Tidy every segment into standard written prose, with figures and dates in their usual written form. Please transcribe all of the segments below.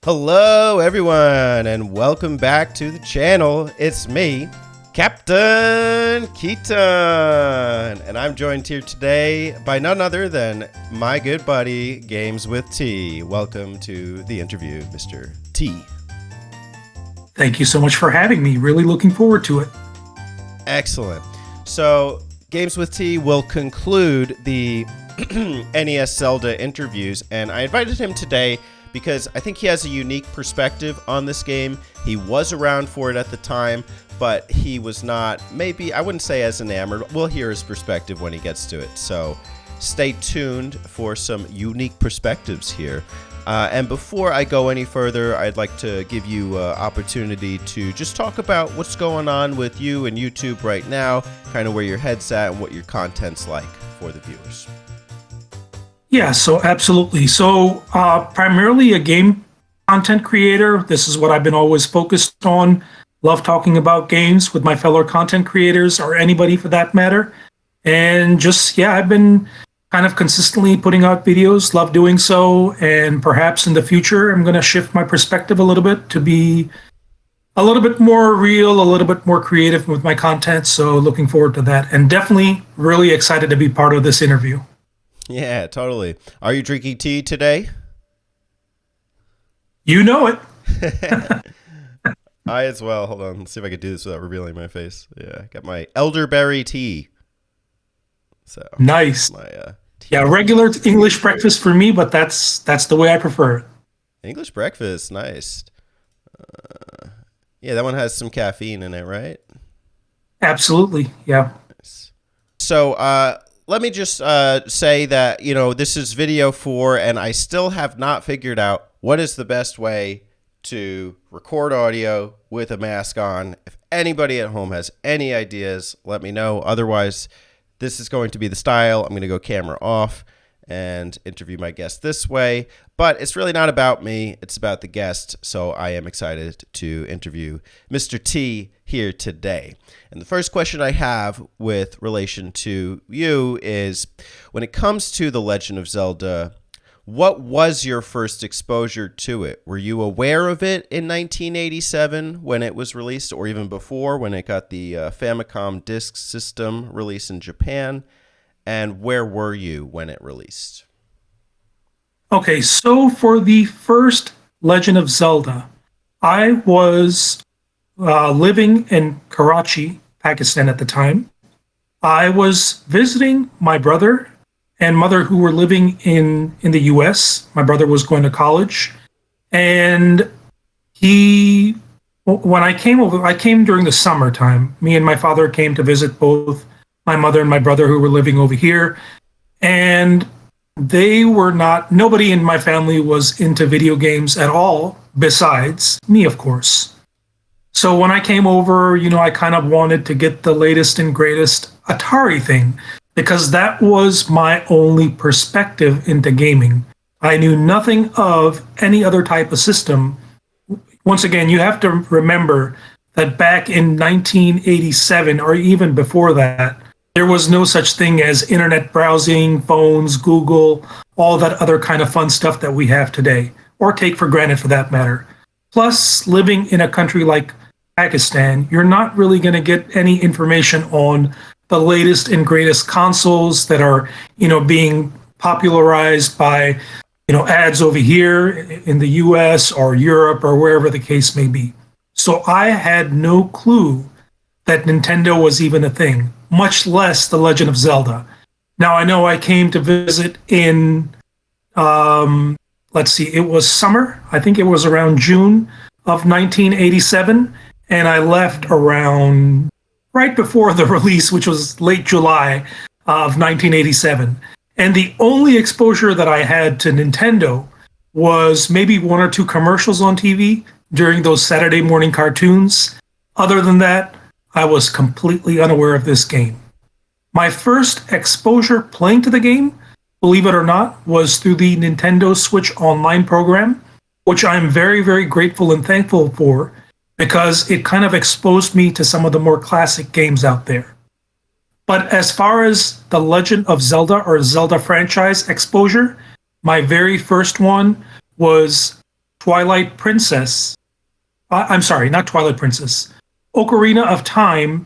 Hello, everyone, and welcome back to the channel. It's me, Captain Keaton, and I'm joined here today by none other than my good buddy, Games with T. Welcome to the interview, Mr. T. Thank you so much for having me. Really looking forward to it. Excellent. So, Games with T will conclude the NES Zelda interviews, and I invited him today because I think he has a unique perspective on this game. He was around for it at the time, but he was not, maybe, I wouldn't say as enamored. We'll hear his perspective when he gets to it. So stay tuned for some unique perspectives here. And before I go any further, I'd like to give you an opportunity to just talk about what's going on with you and YouTube right now, kind of where your head's at and what your content's like for the viewers. Yeah, so absolutely. So primarily a game content creator. This is what I've been always focused on. Love talking about games with my fellow content creators or anybody for that matter. And just, yeah, I've been kind of consistently putting out videos, love doing so. And perhaps in the future, I'm going to shift my perspective a little bit to be a little bit more real, a little bit more creative with my content. So looking forward to that. And definitely really excited to be part of this interview. Yeah, totally. Are you drinking tea today? You know it. I as well. Hold on. Let's see if I can do this without revealing my face. Yeah, got my elderberry tea. So nice. My yeah, regular English breakfast for me, but that's the way I prefer it. English breakfast, nice. Yeah, that one has some caffeine in it, right? Absolutely. Yeah. Nice. So, let me just say that, this is video 4, and I still have not figured out what is the best way to record audio with a mask on. If anybody at home has any ideas, let me know. Otherwise, this is going to be the style. I'm going to go camera off and interview my guest this way. But it's really not about me. It's about the guest. So I am excited to interview Mr. T here today. And the first question I have with relation to you is, when it comes to The Legend of Zelda, what was your first exposure to it? Were you aware of it in 1987 when it was released, or even before when it got the Famicom Disk System released in Japan? And where were you when it released? Okay, so for the first Legend of Zelda, I was living in Karachi, Pakistan at the time. I was visiting my brother and mother who were living in the US. My brother was going to college. And when I came over, I came during the summertime. Me and my father came to visit both my mother and my brother who were living over here. And nobody in my family was into video games at all, besides me, of course. So when I came over, I kind of wanted to get the latest and greatest Atari thing, because that was my only perspective into gaming. I knew nothing of any other type of system. Once again, you have to remember that back in 1987, or even before that, there was no such thing as internet browsing, phones, Google, all that other kind of fun stuff that we have today, or take for granted for that matter. Plus, living in a country like Pakistan, you're not really going to get any information on the latest and greatest consoles that are, being popularized by, ads over here in the US or Europe or wherever the case may be. So I had no clue that Nintendo was even a thing, much less The Legend of Zelda. Now, I know I came to visit in, it was summer. I think it was around June of 1987. And I left around right before the release, which was late July of 1987. And the only exposure that I had to Nintendo was maybe 1 or 2 commercials on TV during those Saturday morning cartoons. Other than that, I was completely unaware of this game. My first exposure playing to the game, believe it or not, was through the Nintendo Switch Online program, which I'm very, very grateful and thankful for, because it kind of exposed me to some of the more classic games out there. But as far as the Legend of Zelda or Zelda franchise exposure, my very first one was Twilight Princess. I'm sorry, not Twilight Princess. Ocarina of Time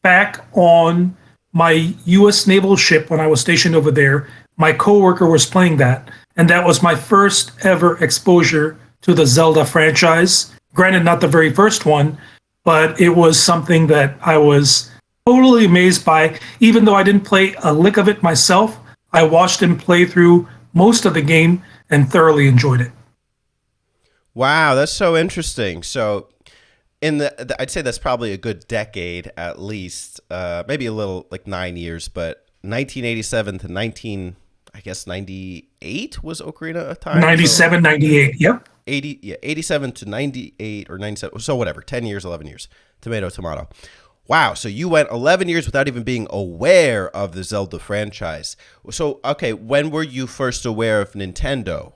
back on my U.S. naval ship when I was stationed over there. My coworker was playing that, and that was my first ever exposure to the Zelda franchise. Granted, not the very first one, but it was something that I was totally amazed by. Even though I didn't play a lick of it myself, I watched him play through most of the game and thoroughly enjoyed it. Wow, that's so interesting. So, I'd say that's probably a good decade at least, maybe a little like 9 years, but 1987 to I guess 98 was Ocarina of Time. So 97, 98. Yep. 80, yeah, 87 to 98 or 97. So whatever, 10 years, 11 years. Tomato, tomato. Wow, so you went 11 years without even being aware of the Zelda franchise. So, okay, when were you first aware of Nintendo?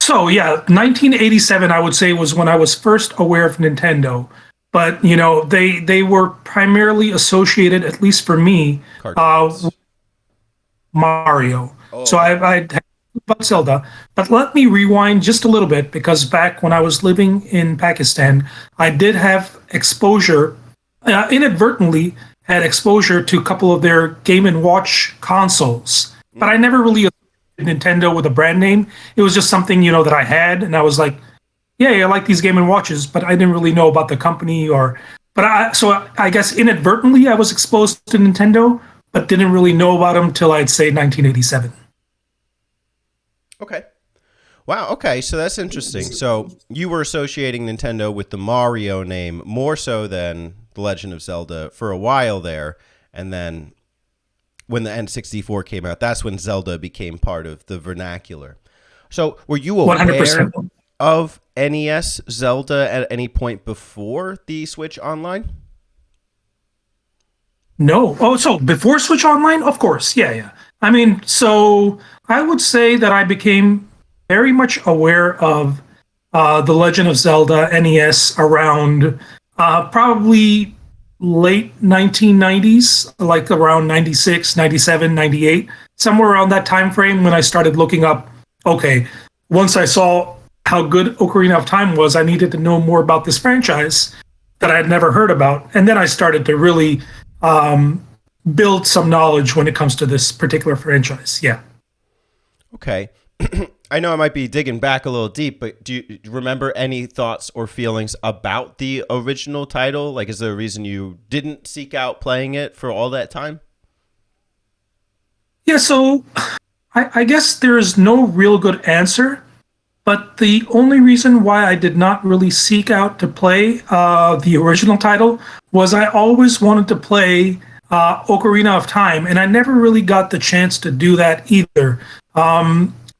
So yeah, 1987 I would say was when I was first aware of Nintendo. But they were primarily associated, at least for me, Cartoons. with Mario. So Oh, I had about Zelda, but let me rewind just a little bit because back when I was living in Pakistan, I did have exposure, inadvertently had exposure to a couple of their Game and Watch consoles, but I never really associated Nintendo with a brand name. It was just something that I had, and I was like, yeah, I like these Game and Watches, but I didn't really know about the company or. But I guess inadvertently I was exposed to Nintendo, but didn't really know about them till I'd say 1987. okay. Wow, okay, so that's interesting. So you were associating Nintendo with the Mario name more so than The Legend of Zelda for a while there, and then when the N64 came out, that's when Zelda became part of the vernacular. So were you 100%. aware of NES Zelda at any point before the Switch Online? No. Oh, so before Switch Online? Of course. Yeah, yeah. I mean, so I would say that I became very much aware of The Legend of Zelda NES around probably late 1990s, like around 96, 97, 98, somewhere around that time frame when I started looking up, okay, once I saw how good Ocarina of Time was, I needed to know more about this franchise that I had never heard about. And then I started to really um, build some knowledge when it comes to this particular franchise. Yeah. Okay. I know I might be digging back a little deep, but do you remember any thoughts or feelings about the original title? Like, is there a reason you didn't seek out playing it for all that time? Yeah. So I guess there is no real good answer. But the only reason why I did not really seek out to play the original title was I always wanted to play Ocarina of Time, and I never really got the chance to do that either.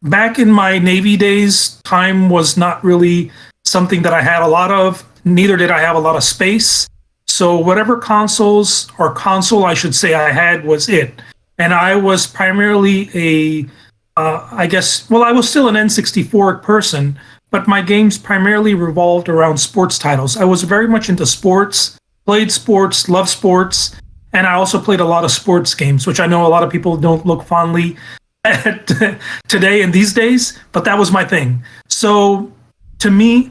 Back in my Navy days, time was not really something that I had a lot of. Neither did I have a lot of space. So whatever consoles or console I should say I had was it. And I was primarily I guess, well, I was still an N64 person, but my games primarily revolved around sports titles. I was very much into sports, played sports, loved sports, and I also played a lot of sports games, which I know a lot of people don't look fondly at today and these days, but that was my thing. So to me,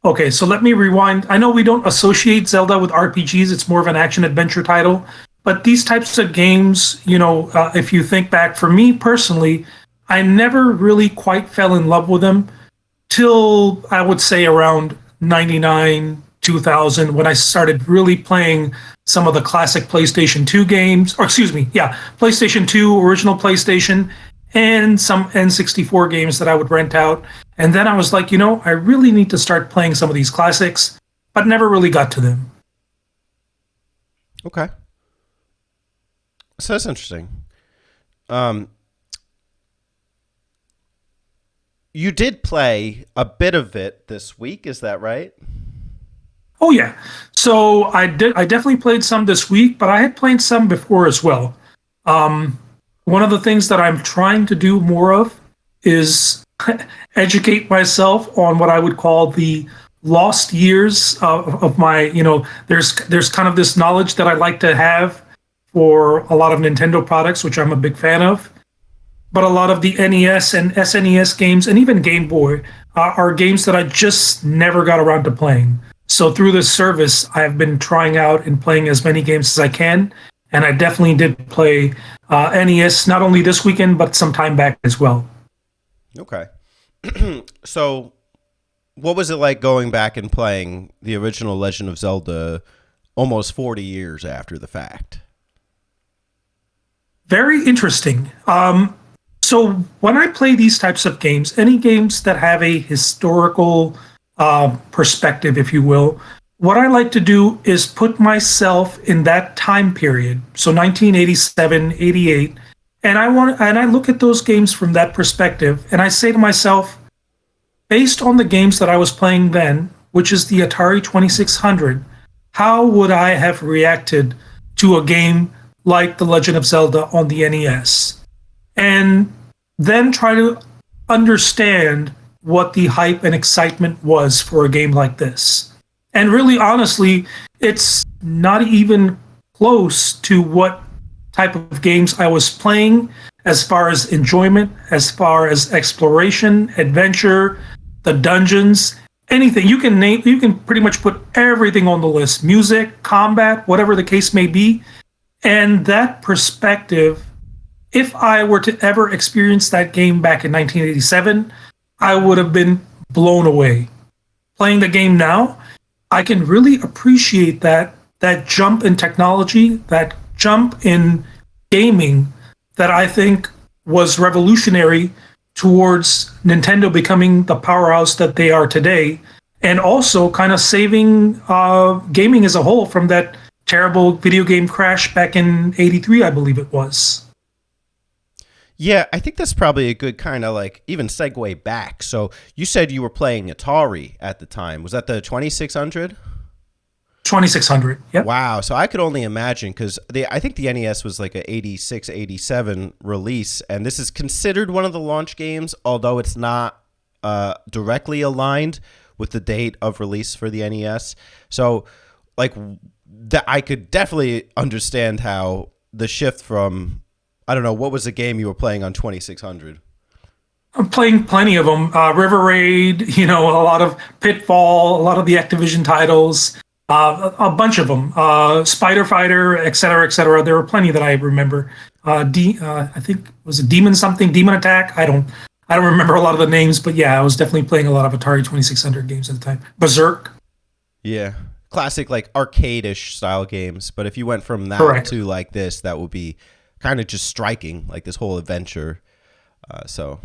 okay, so let me rewind. I know we don't associate Zelda with RPGs, it's more of an action adventure title, but these types of games, if you think back, for me personally, I never really quite fell in love with them till I would say around 99, 2000, when I started really playing some of the classic PlayStation 2 games, or excuse me, yeah, PlayStation 2, original PlayStation, and some N64 games that I would rent out. And then I was like, I really need to start playing some of these classics, but never really got to them. Okay. So that's interesting. Um, you did play a bit of it this week, is that right? Oh yeah. So I definitely played some this week, but I had played some before as well. Um, One of the things that I'm trying to do more of is educate myself on what I would call the lost years of my, there's kind of this knowledge that I like to have for a lot of Nintendo products, which I'm a big fan of. but a lot of the NES and SNES games, and even Game Boy, are games that I just never got around to playing. So through this service, I've been trying out and playing as many games as I can, and I definitely did play NES not only this weekend but some time back as well. Okay. So, what was it like going back and playing the original Legend of Zelda almost 40 years after the fact? Very interesting. So when I play these types of games, any games that have a historical perspective, if you will, what I like to do is put myself in that time period. So 1987, 88, and I look at those games from that perspective, and I say to myself, based on the games that I was playing then, which is the Atari 2600, how would I have reacted to a game like The Legend of Zelda on the NES? And then try to understand what the hype and excitement was for a game like this. And really, honestly, it's not even close to what type of games I was playing as far as enjoyment, as far as exploration, adventure, the dungeons, anything. You can name, you can pretty much put everything on the list: music, combat, whatever the case may be. And that perspective, if I were to ever experience that game back in 1987, I would have been blown away. Playing the game now, I can really appreciate that jump in technology, that jump in gaming that I think was revolutionary towards Nintendo becoming the powerhouse that they are today, and also kind of saving gaming as a whole from that terrible video game crash back in '83, I believe it was. Yeah, I think that's probably a good kind of like even segue back. So you said you were playing Atari at the time. Was that the 2600? 2600. Yep. Wow. So I could only imagine because I think the NES was like a 86, 87 release. And this is considered one of the launch games, although it's not directly aligned with the date of release for the NES. So like that, I could definitely understand how the shift from, I don't know, what was the game you were playing on 2600? I'm playing plenty of them. River Raid, you know, a lot of Pitfall, a lot of the Activision titles, a bunch of them. Spider Fighter, et cetera, et cetera. There were plenty that I remember. I think was it Demon something, Demon Attack. I don't remember a lot of the names, but yeah, I was definitely playing a lot of Atari 2600 games at the time. Berserk. Yeah. Classic like arcade-ish style games. But if you went from that Correct. to like this, that would be kind of just striking, like this whole adventure. So,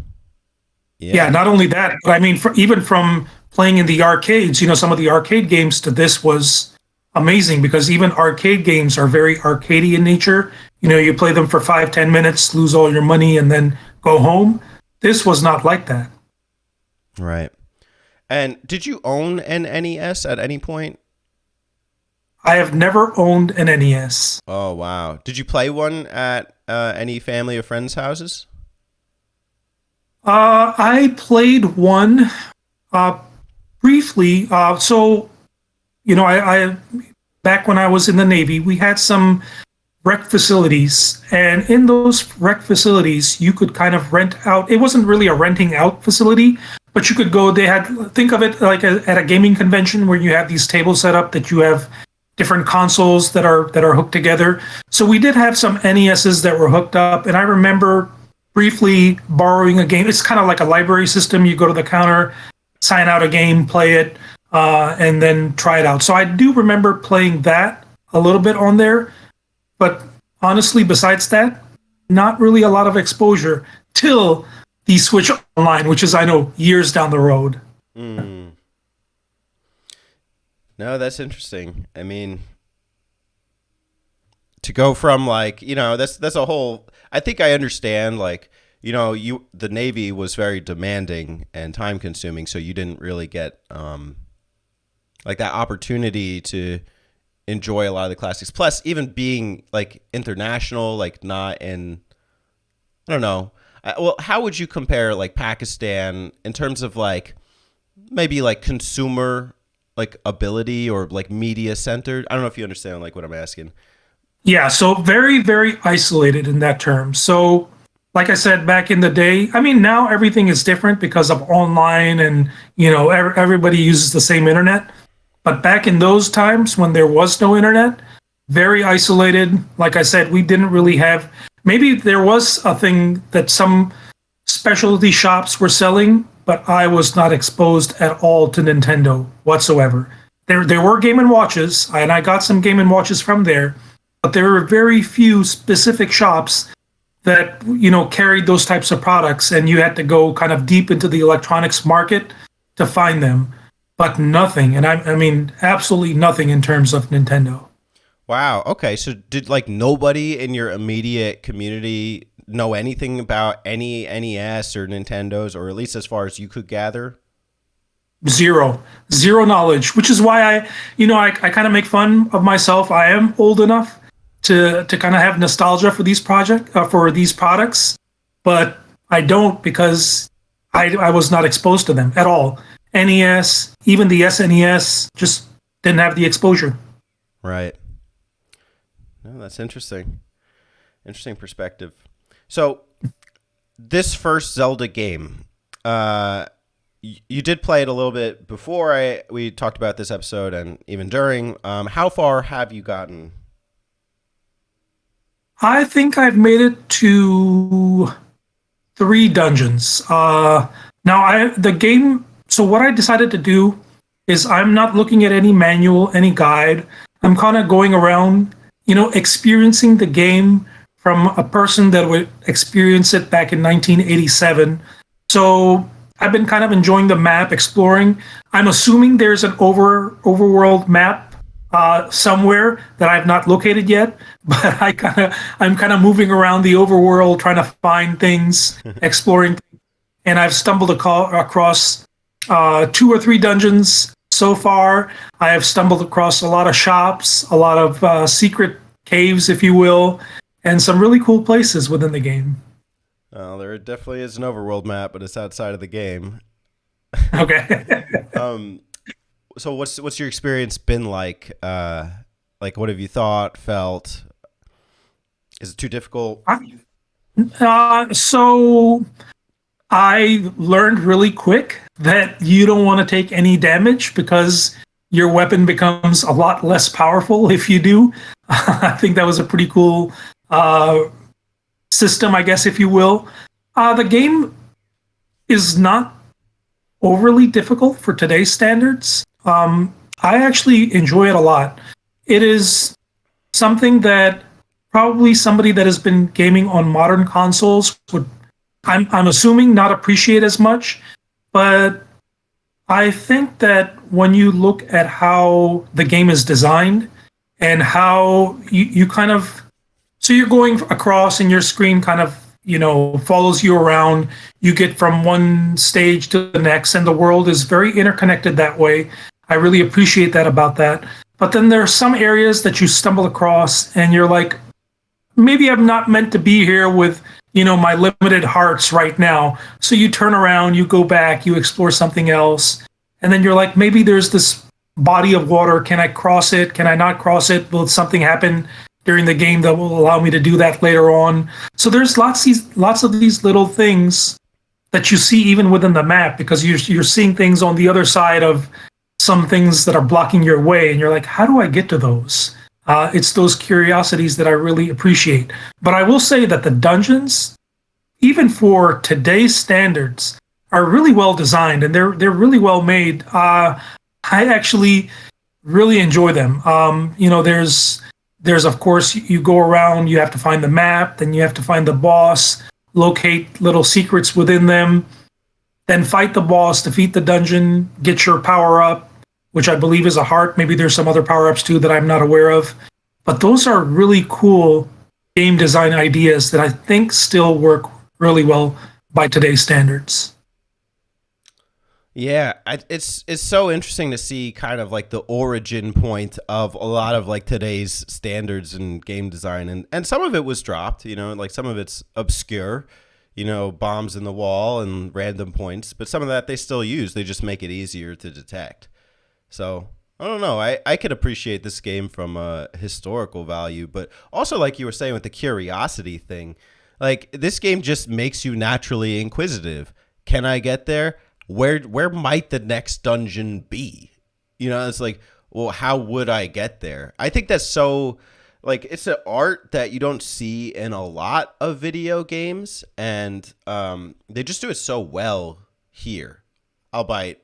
Yeah, yeah. not only that, but I mean, even from playing in the arcades, you know, some of the arcade games to this was amazing because even arcade games are very arcadey in nature. You know, you play them for 5, 10 minutes, lose all your money, and then go home. This was not like that. Right. And did you own an NES at any point? I have never owned an NES. Oh, wow. Did you play one at any family or friends' houses? I played one uh, briefly. So, you know, I back when I was in the Navy, we had some rec facilities, and in those rec facilities, you could kind of rent out. It wasn't really a renting out facility, but you could go. They had think of it like at a gaming convention where you have these tables set up that you have different consoles that are hooked together. So we did have some NESs that were hooked up, and I remember briefly borrowing a game. It's kind of like a library system. You go to the counter, sign out a game, play it, and then try it out. So I do remember playing that a little bit on there, but honestly, besides that, not really a lot of exposure till the Switch Online, which is I know years down the road. Mm. No, that's interesting. I mean, to go from like, you know, that's a whole, I think I understand like, you know, the Navy was very demanding and time consuming, so you didn't really get like that opportunity to enjoy a lot of the classics. Plus, even being like international, like not in, I don't know. Well, how would you compare like Pakistan in terms of like maybe like consumer like ability or like media centered? I don't know if you understand like what I'm asking. Yeah, so very, very isolated in that term. So like I said back in the day, I mean, now everything is different because of online and, everybody uses the same internet. But back in those times when there was no internet, very isolated. Like I said, we didn't really have, maybe there was a thing that some specialty shops were selling, but I was not exposed at all to Nintendo whatsoever. There were Game and Watches, and I got some Game and Watches from there, but there were very few specific shops that carried those types of products, and you had to go kind of deep into the electronics market to find them. But nothing, and I mean absolutely nothing in terms of Nintendo. Wow. Okay. So did like nobody in your immediate community know anything about any NES or Nintendos, or at least as far as you could gather? Zero knowledge, which is why I kind of make fun of myself. I am old enough to kind of have nostalgia for for these products, but I don't because I was not exposed to them at all. NES, even the SNES, just didn't have the exposure. Right. No, that's interesting. Interesting perspective. So this first Zelda game, you did play it a little bit before we talked about this episode, and even during. How far have you gotten? I think I've made it to three dungeons. Now I the game. So what I decided to do is I'm not looking at any manual, any guide. I'm kind of going around, experiencing the game from a person that would experience it back in 1987. So I've been kind of enjoying the map, exploring. I'm assuming there's an overworld map somewhere that I've not located yet, but I'm kind of moving around the overworld trying to find things, exploring, and I've stumbled across two or three dungeons so far. I have stumbled across a lot of shops, a lot of secret caves, if you will, and some really cool places within the game. Well, there definitely is an overworld map, but it's outside of the game. Okay. Um, so what's your experience been like? Like, what have you thought, felt? Is it too difficult? So I learned really quick that you don't want to take any damage because your weapon becomes a lot less powerful if you do. I think that was a pretty cool uh, system, I guess, if you will. The game is not overly difficult for today's standards. I actually enjoy it a lot. It is something that probably somebody that has been gaming on modern consoles would, I'm assuming, not appreciate as much. But I think that when you look at how the game is designed and how you kind of, so you're going across and your screen kind of, follows you around. You get from one stage to the next, and the world is very interconnected that way. I really appreciate that about that. But then there are some areas that you stumble across and you're like, maybe I'm not meant to be here with, my limited hearts right now. So you turn around, you go back, you explore something else. And then you're like, maybe there's this body of water. Can I cross it? Can I not cross it? Will something happen during the game that will allow me to do that later on? So there's lots of these little things that you see even within the map because you're seeing things on the other side of some things that are blocking your way. And you're like, how do I get to those? It's those curiosities that I really appreciate. But I will say that the dungeons, even for today's standards, are really well designed and they're really well made. I actually really enjoy them. There's of course you go around, you have to find the map, then you have to find the boss, locate little secrets within them, then fight the boss, defeat the dungeon, get your power up, which I believe is a heart. Maybe there's some other power ups too that I'm not aware of. But those are really cool game design ideas that I think still work really well by today's standards. Yeah, it's so interesting to see kind of like the origin point of a lot of like today's standards in game design, and some of it was dropped, like some of it's obscure, bombs in the wall and random points, but some of that they still use. They just make it easier to detect. So I don't know. I could appreciate this game from a historical value, but also like you were saying with the curiosity thing. Like this game just makes you naturally inquisitive. Can I get there? Where might the next dungeon be? It's like, well, how would I get there? I think that's so like it's an art that you don't see in a lot of video games, and they just do it so well here, albeit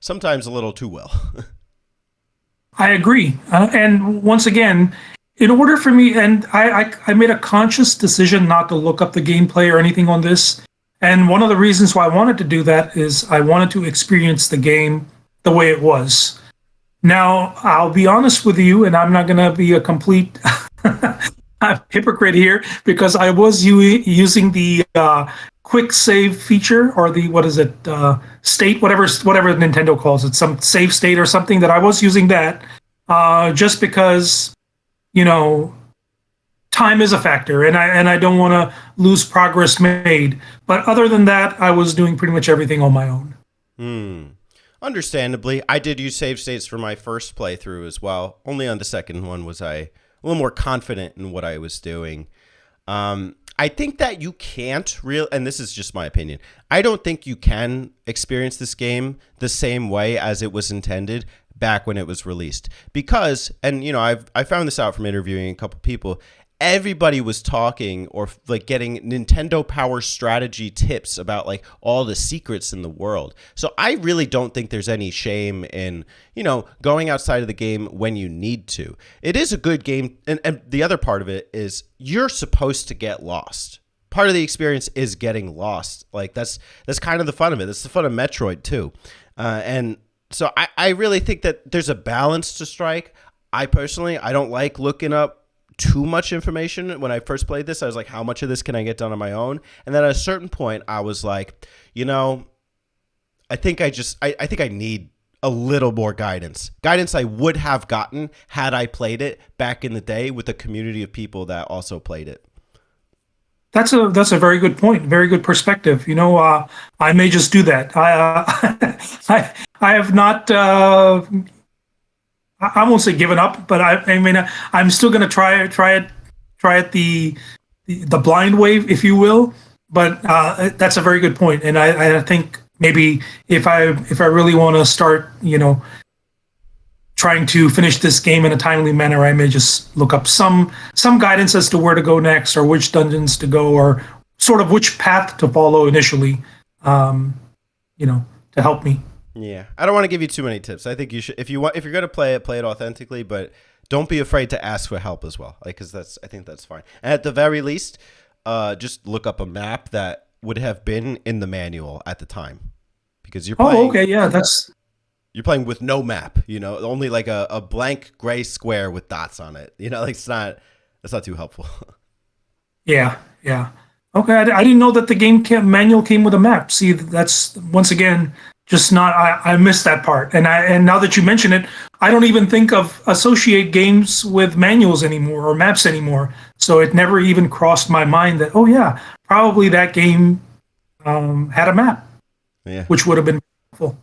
sometimes a little too well. I agree. And once again, in order for me, and I made a conscious decision not to look up the gameplay or anything on this. And one of the reasons why I wanted to do that is I wanted to experience the game the way it was. Now, I'll be honest with you, and I'm not going to be a complete hypocrite here because I was using the quick save feature or the what is it state whatever Nintendo calls it, some save state or something, that I was using that just because time is a factor, and I don't want to lose progress made. But other than that, I was doing pretty much everything on my own. Understandably, I did use save states for my first playthrough as well. Only on the second one was I a little more confident in what I was doing. I think that you can't and this is just my opinion, I don't think you can experience this game the same way as it was intended back when it was released. Because, and I found this out from interviewing a couple people, everybody was talking or like getting Nintendo Power strategy tips about like all the secrets in the world. So I really don't think there's any shame in, going outside of the game when you need to. It is a good game. And the other part of it is you're supposed to get lost. Part of the experience is getting lost. Like that's kind of the fun of it. That's the fun of Metroid too. And so I really think that there's a balance to strike. I personally don't like looking up too much information. When I first played this, I was like, how much of this can I get done on my own? And then at a certain point, I was like, I think I need a little more guidance I would have gotten had I played it back in the day with a community of people that also played it. That's a very good point. Very good perspective. I may just do that. I have not. I won't say given up, but I mean, I'm still going to try it the blind way, if you will. But that's a very good point, and I think maybe if I really want to start, trying to finish this game in a timely manner, I may just look up some guidance as to where to go next, or which dungeons to go, or sort of which path to follow initially, to help me. Yeah, I don't want to give you too many tips. I think you should, if you're going to play it authentically, but don't be afraid to ask for help as well. Like, because I think that's fine. And at the very least, just look up a map that would have been in the manual at the time, because you're playing. Oh, okay, yeah, you're playing with no map. Only like a blank gray square with dots on it. Like that's not too helpful. Yeah. Okay, I didn't know that the manual came with a map. See, that's once again. Just not. I missed that part, and now that you mention it, I don't even think of associate games with manuals anymore or maps anymore. So it never even crossed my mind that probably that game had a map, which would have been helpful.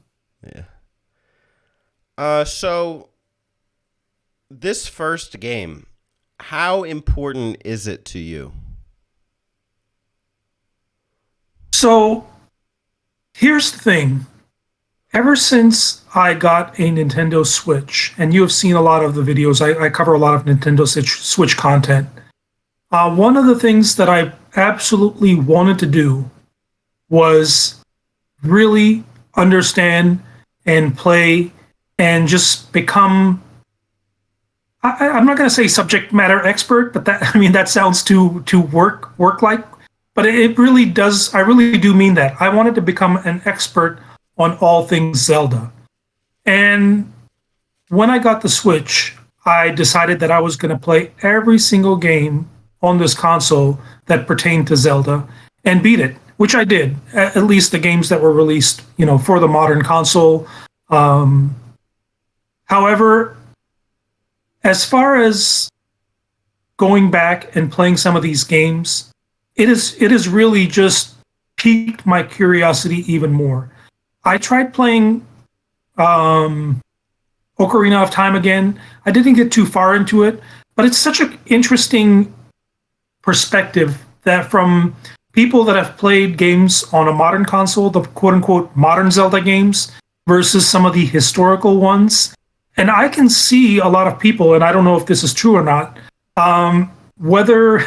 Yeah. So this first game, how important is it to you? So here's the thing. Ever since I got a Nintendo Switch, and you have seen a lot of the videos, I cover a lot of Nintendo Switch content. One of the things that I absolutely wanted to do was really understand and play and just become, I'm not going to say subject matter expert, but that sounds too work-like, but it really does, I really do mean that. I wanted to become an expert on all things Zelda. And when I got the Switch, I decided that I was going to play every single game on this console that pertained to Zelda and beat it, which I did, at least the games that were released, for the modern console. However, as far as going back and playing some of these games, it is really just piqued my curiosity even more. I tried playing Ocarina of Time again. I didn't get too far into it, but it's such an interesting perspective that from people that have played games on a modern console, the quote unquote modern Zelda games, versus some of the historical ones. And I can see a lot of people, and I don't know if this is true or not, whether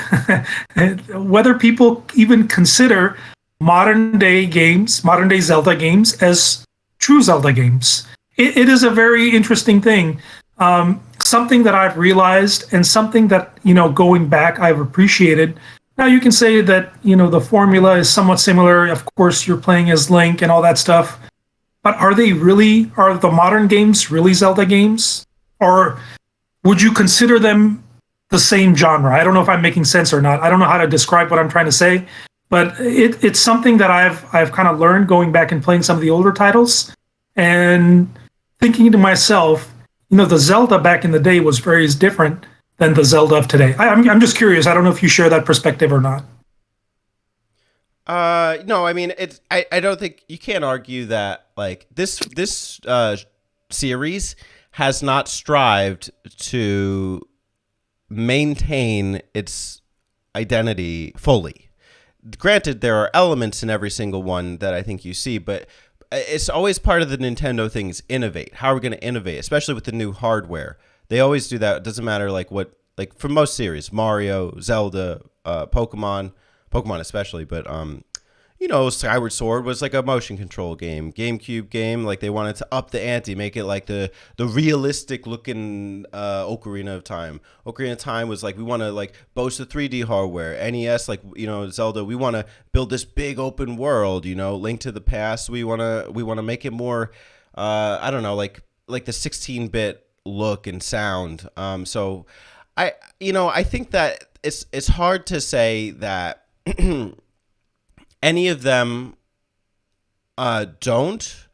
whether people even consider modern day games, modern day Zelda games, as true Zelda games. It is a very interesting thing. Something that I've realized, and something that, going back, I've appreciated. Now you can say that, the formula is somewhat similar. Of course, you're playing as Link and all that stuff. But are the modern games really Zelda games? Or would you consider them the same genre? I don't know if I'm making sense or not. I don't know how to describe what I'm trying to say, but it's something that I've kind of learned going back and playing some of the older titles and thinking to myself, the Zelda back in the day was very different than the Zelda of today. I'm just curious. I don't know if you share that perspective or not. No, I mean, I don't think you can't argue that like this series has not strived to maintain its identity fully. Granted, there are elements in every single one that I think you see, but it's always part of the Nintendo thing is innovate. How are we going to innovate, especially with the new hardware? They always do that. It doesn't matter like for most series, Mario, Zelda, Pokemon especially, but Skyward Sword was like a motion control game, GameCube game. Like they wanted to up the ante, make it like the realistic looking Ocarina of Time. Ocarina of Time was like we want to like boast the 3D hardware. NES, like Zelda, we want to build this big open world. Link to the Past, we want to make it more, I don't know, like the 16-bit look and sound. So I think that it's hard to say that any of them don't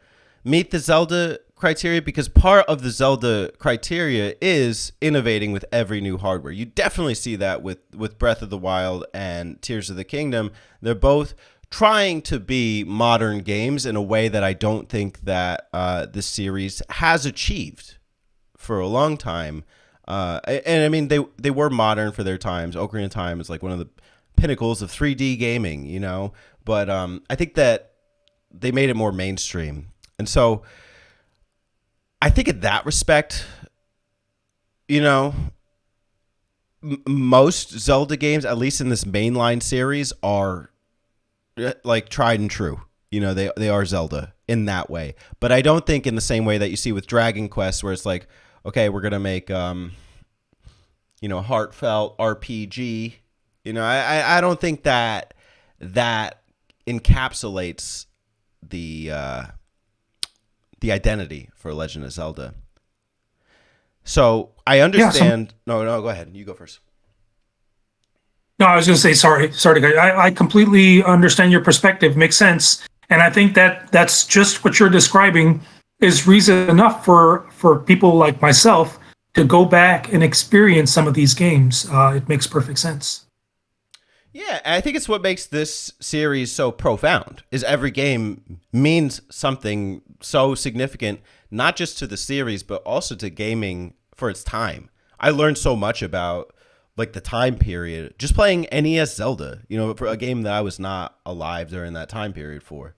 meet the Zelda criteria, because part of the Zelda criteria is innovating with every new hardware. You definitely see that with Breath of the Wild and Tears of the Kingdom. They're both trying to be modern games in a way that I don't think that this series has achieved for a long time. And I mean, they were modern for their times. Ocarina of Time is like one of the pinnacles of 3D gaming, but I think that they made it more mainstream. And so I think in that respect, most Zelda games, at least in this mainline series, are like tried and true. They are Zelda in that way. But I don't think in the same way that you see with Dragon Quest, where it's like, okay, we're going to make, heartfelt RPG. I don't think that encapsulates the identity for Legend of Zelda. So I understand. No, go ahead. You go first. No, I was going to say sorry. I completely understand your perspective. Makes sense, and I think that that's just what you're describing is reason enough for people like myself to go back and experience some of these games. It makes perfect sense. Yeah, I think it's what makes this series so profound, is every game means something so significant, not just to the series, but also to gaming for its time. I learned so much about like the time period just playing NES Zelda, for a game that I was not alive during that time period for.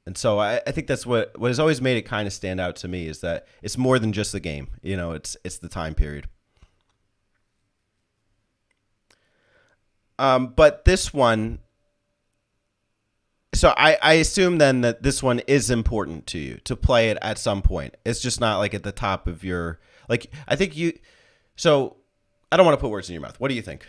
And so I think that's what has always made it kind of stand out to me, is that it's more than just the game. It's the time period. But this one, so I assume then that this one is important to you to play it at some point. It's just not like at the top of your, like, I think so I don't want to put words in your mouth. What do you think?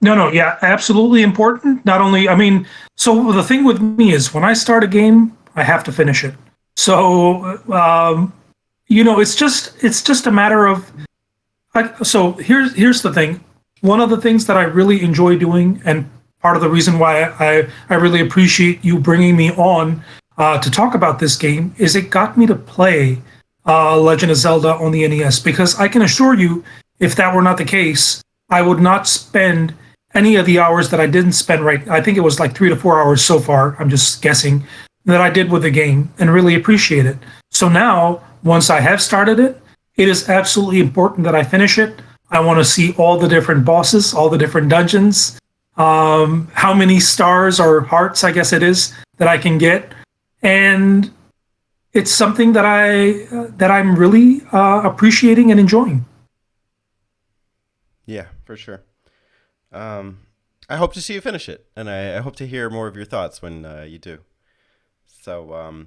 No, yeah, absolutely important. Not only, I mean, so the thing with me is when I start a game, I have to finish it. So, it's just a matter of, so here's the thing. One of the things that I really enjoy doing, and part of the reason why I really appreciate you bringing me on to talk about this game, is it got me to play Legend of Zelda on the NES. Because I can assure you, if that were not the case, I would not spend any of the hours that I didn't spend, right? I think it was like 3 to 4 hours so far, I'm just guessing, that I did with the game, and really appreciate it. So now, once I have started it, it is absolutely important that I finish it. I want to see all the different bosses, all the different dungeons, how many stars or hearts, I guess it is, that I can get, and it's something that I'm really appreciating and enjoying. Yeah, for sure. Um, I hope to see you finish it, and I hope to hear more of your thoughts when you do. So,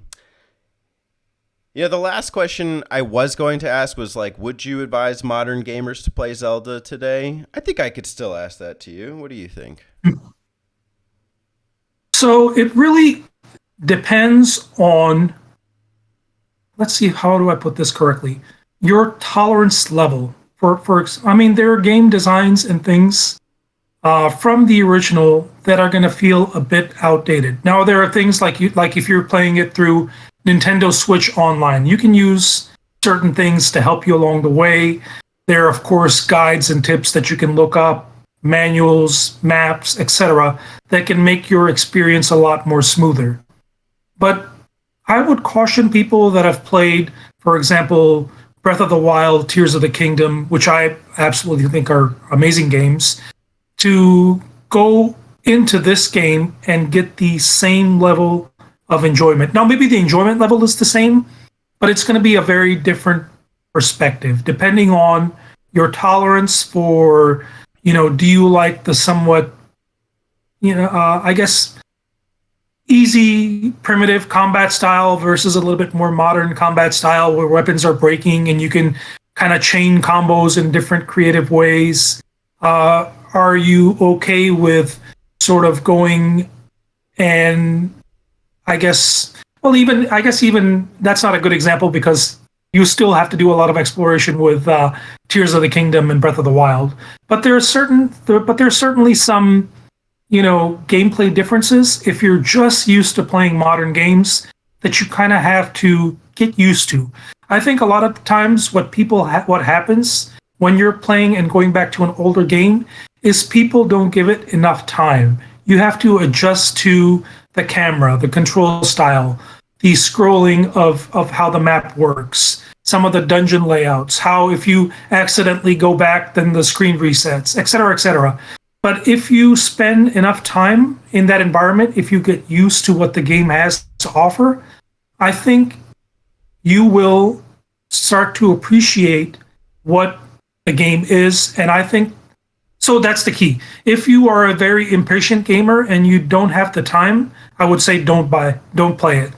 yeah, the last question I was going to ask was like, would you advise modern gamers to play Zelda today? I think I could still ask that to you. What do you think? So it really depends on, let's see, how do I put this correctly? Your tolerance level I mean, there are game designs and things from the original that are going to feel a bit outdated. Now, there are things like if you're playing it through Nintendo Switch Online, you can use certain things to help you along the way. There are, of course, guides and tips that you can look up, manuals, maps, etc., that can make your experience a lot more smoother. But I would caution people that have played, for example, Breath of the Wild, Tears of the Kingdom, which I absolutely think are amazing games, to go into this game and get the same level of enjoyment. Now, maybe the enjoyment level is the same, but it's going to be a very different perspective depending on your tolerance for, do you like the somewhat, I guess, easy primitive combat style versus a little bit more modern combat style where weapons are breaking and you can kind of chain combos in different creative ways. Are you okay with sort of going and I guess, well, even I guess even that's not a good example because you still have to do a lot of exploration with Tears of the Kingdom and Breath of the Wild. But there's certainly some gameplay differences if you're just used to playing modern games that you kind of have to get used to. I think a lot of times what happens when you're playing and going back to an older game is people don't give it enough time. You have to adjust to the camera, the control style, the scrolling of how the map works, some of the dungeon layouts, how if you accidentally go back, then the screen resets, et cetera, et cetera. But if you spend enough time in that environment, if you get used to what the game has to offer, I think you will start to appreciate what the game is. And I think so that's the key. If you are a very impatient gamer and you don't have the time, I would say don't play it.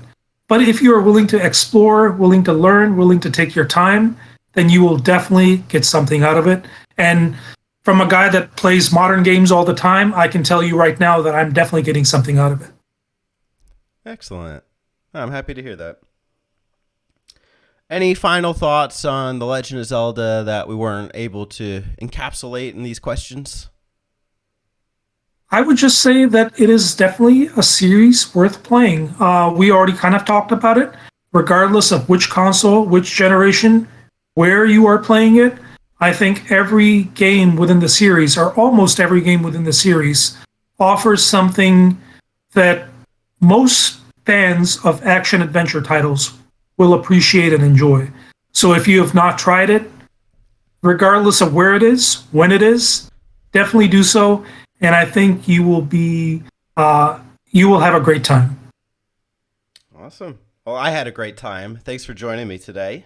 But if you are willing to explore, willing to learn, willing to take your time, then you will definitely get something out of it. And from a guy that plays modern games all the time, I can tell you right now that I'm definitely getting something out of it. Excellent. I'm happy to hear that. Any final thoughts on The Legend of Zelda that we weren't able to encapsulate in these questions? I would just say that it is definitely a series worth playing. We already kind of talked about it, regardless of which console, which generation, where you are playing it. I think every game within the series, or almost every game within the series, offers something that most fans of action adventure titles will appreciate and enjoy. So if you have not tried it, regardless of where it is, when it is, definitely do so. And I think you will have a great time. Awesome. Well, I had a great time. Thanks for joining me today.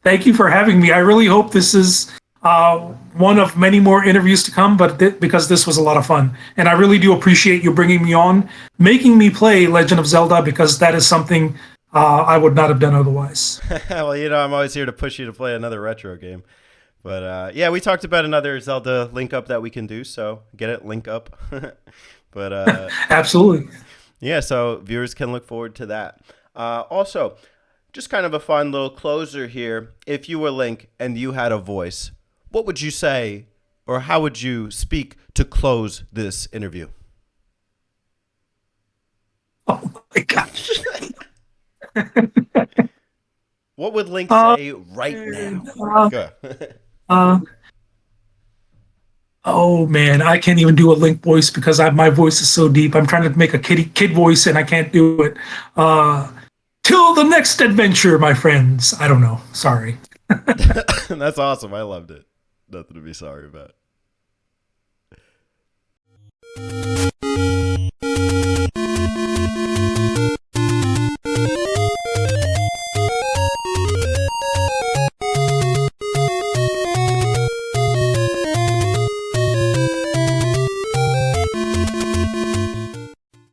Thank you for having me. I really hope this is one of many more interviews to come, but because this was a lot of fun. And I really do appreciate you bringing me on, making me play Legend of Zelda, because that is something I would not have done otherwise. Well, I'm always here to push you to play another retro game. But yeah, we talked about another Zelda link up that we can do. So get it, link up. But Absolutely. yeah, so viewers can look forward to that. Also, just kind of a fun little closer here. If you were Link and you had a voice, what would you say, or how would you speak to close this interview? Oh my gosh. What would Link say right now? Go. uh, oh man, I can't even do a Link voice because my voice is so deep. I'm trying to make a kid voice and I can't do it. Till the next adventure, my friends. I don't know. Sorry. That's awesome. I loved it. Nothing to be sorry about.